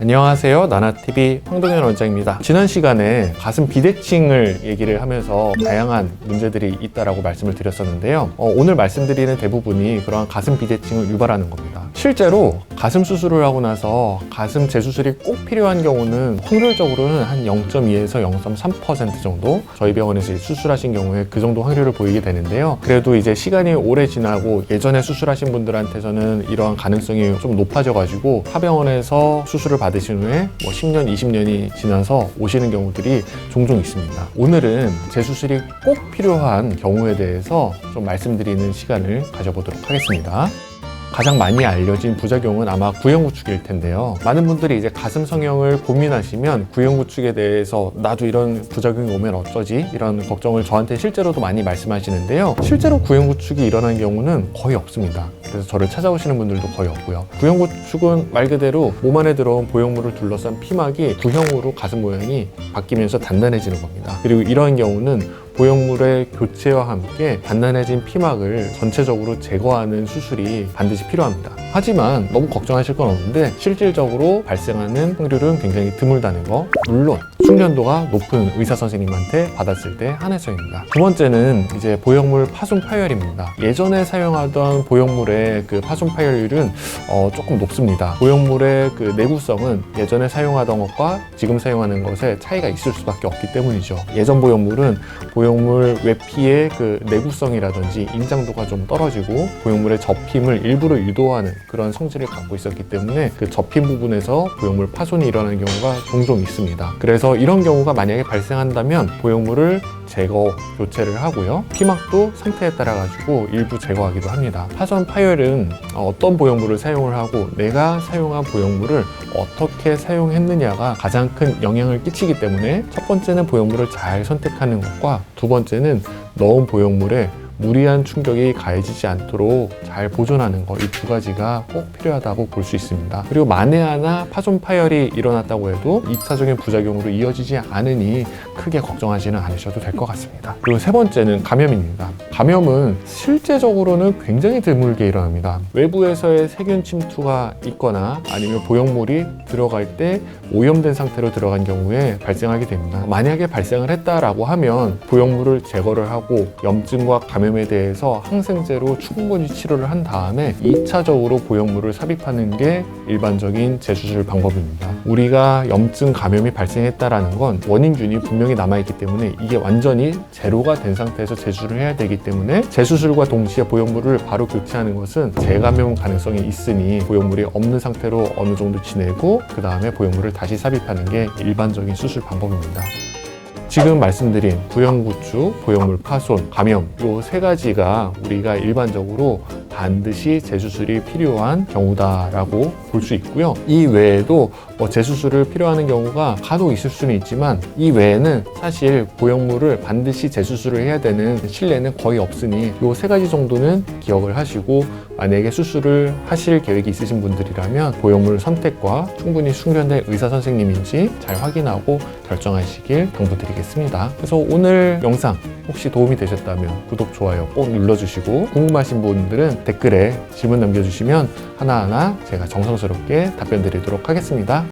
안녕하세요. 나나TV 황동현 원장입니다. 지난 시간에 가슴 비대칭을 얘기를 하면서 다양한 문제들이 있다라고 말씀을 드렸었는데요. 오늘 말씀드리는 대부분이 그러한 가슴 비대칭을 유발하는 겁니다. 실제로 가슴 수술을 하고 나서 가슴 재수술이 꼭 필요한 경우는 확률적으로는 한 0.2에서 0.3% 정도 저희 병원에서 수술하신 경우에 그 정도 확률을 보이게 되는데요. 그래도 이제 시간이 오래 지나고 예전에 수술하신 분들한테서는 이러한 가능성이 좀 높아져가지고 타병원에서 수술을 받으신 후에 10년, 20년이 지나서 오시는 경우들이 종종 있습니다. 오늘은 재수술이 꼭 필요한 경우에 대해서 좀 말씀드리는 시간을 가져보도록 하겠습니다. 가장 많이 알려진 부작용은 아마 구형구축일 텐데요. 많은 분들이 이제 가슴 성형을 고민하시면 구형구축에 대해서 나도 이런 부작용이 오면 어쩌지? 이런 걱정을 저한테 실제로도 많이 말씀하시는데요. 실제로 구형구축이 일어나는 경우는 거의 없습니다. 그래서 저를 찾아오시는 분들도 거의 없고요. 구형구축은 말 그대로 몸 안에 들어온 보형물을 둘러싼 피막이 구형으로 가슴 모양이 바뀌면서 단단해지는 겁니다. 그리고 이러한 경우는 보형물의 교체와 함께 단단해진 피막을 전체적으로 제거하는 수술이 반드시 필요합니다. 하지만 너무 걱정하실 건 없는데 실질적으로 발생하는 확률은 굉장히 드물다는 거, 물론 숙련도가 높은 의사 선생님한테 받았을 때 한해서입니다. 두 번째는 이제 보형물 파손 파열입니다. 예전에 사용하던 보형물의 그 파손 파열률은 조금 높습니다. 보형물의 그 내구성은 예전에 사용하던 것과 지금 사용하는 것에 차이가 있을 수밖에 없기 때문이죠. 예전 보형물은 보형물 외피의 그 내구성이라든지 인장도가 좀 떨어지고 보형물의 접힘을 일부러 유도하는 그런 성질을 갖고 있었기 때문에 그 접힘 부분에서 보형물 파손이 일어나는 경우가 종종 있습니다. 그래서 이런 경우가 만약에 발생한다면 보형물을 제거, 교체를 하고요. 피막도 상태에 따라 가지고 일부 제거하기도 합니다. 파손 파열은 어떤 보형물을 사용을 하고 내가 사용한 보형물을 어떻게 사용했느냐가 가장 큰 영향을 끼치기 때문에 첫 번째는 보형물을 잘 선택하는 것과 두 번째는 넣은 보형물에 무리한 충격이 가해지지 않도록 잘 보존하는 것, 이 두 가지가 꼭 필요하다고 볼 수 있습니다. 그리고 만에 하나 파손 파열이 일어났다고 해도 2차적인 부작용으로 이어지지 않으니 크게 걱정하지는 않으셔도 될 것 같습니다. 그리고 세 번째는 감염입니다. 감염은 실제적으로는 굉장히 드물게 일어납니다. 외부에서의 세균 침투가 있거나 아니면 보형물이 들어갈 때 오염된 상태로 들어간 경우에 발생하게 됩니다. 만약에 발생을 했다라고 하면 보형물을 제거를 하고 염증과 감염에 대해서 항생제로 충분히 치료를 한 다음에 2차적으로 보형물을 삽입하는 게 일반적인 재수술 방법입니다. 우리가 염증 감염이 발생했다라는 건 원인균이 분명히 남아있기 때문에 이게 완전히 제로가 된 상태에서 재수술을 해야 되기 때문에 재수술과 동시에 보형물을 바로 교체하는 것은 재감염 가능성이 있으니 보형물이 없는 상태로 어느 정도 지내고 그 다음에 보형물을 다시 삽입하는 게 일반적인 수술 방법입니다. 지금 말씀드린 구형구축, 보형물 파손, 감염 이 세 가지가 우리가 일반적으로 반드시 재수술이 필요한 경우다라고 볼 수 있고요. 이 외에도 재수술을 필요하는 경우가 간혹 있을 수는 있지만 이 외에는 사실 보형물을 반드시 재수술을 해야 되는 실내는 거의 없으니 이 세 가지 정도는 기억을 하시고 만약에 수술을 하실 계획이 있으신 분들이라면 보형물 선택과 충분히 숙련된 의사 선생님인지 잘 확인하고 결정하시길 당부드리겠습니다. 그래서 오늘 영상 혹시 도움이 되셨다면 구독, 좋아요 꼭 눌러주시고 궁금하신 분들은 댓글에 질문 남겨주시면 하나하나 제가 정성스럽게 답변 드리도록 하겠습니다.